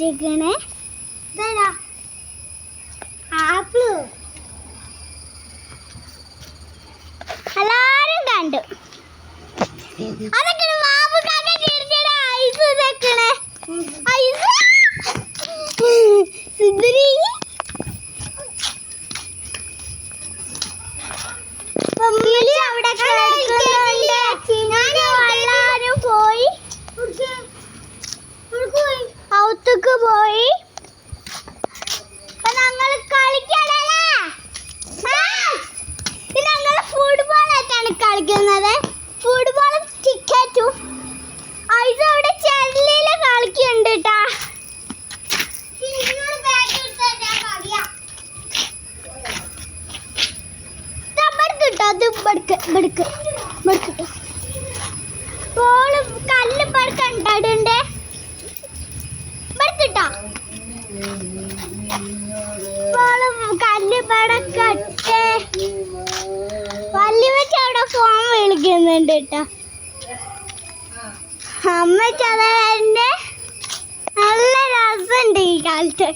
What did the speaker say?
വെച്ചേക്കണേ. Apple എല്ലാരും കണ്ടു. അതൊക്കെ ഐസ് ഇതൊക്കെയാണ്. ഐസ് സുന്ദരി അവിടെ എല്ലാരും പോയി ഔത്തേക്ക് പോയി. ഞങ്ങൾ കളിക്കണല്ലേ. ഞങ്ങൾ ഫുട്ബോളായിട്ടാണ് കളിക്കുന്നത്. ഫുട്ബോളും ക്രിക്കറ്റും. ഐസ് അവിടെ ചെല്ലില് കളിക്കുന്നുണ്ട് കേട്ടാ. കല്ല് പടുക്കണ്ടേ പടുക്കട്ടോ. കല്ല് പടക്കട്ടെ. വല്യ വെച്ച് അവിടെ ഫോൺ വിളിക്കുന്നുണ്ട് കേട്ടോ. അമ്മ ചതവന്റെ നല്ല രസമുണ്ട് ഈ കാലത്ത്.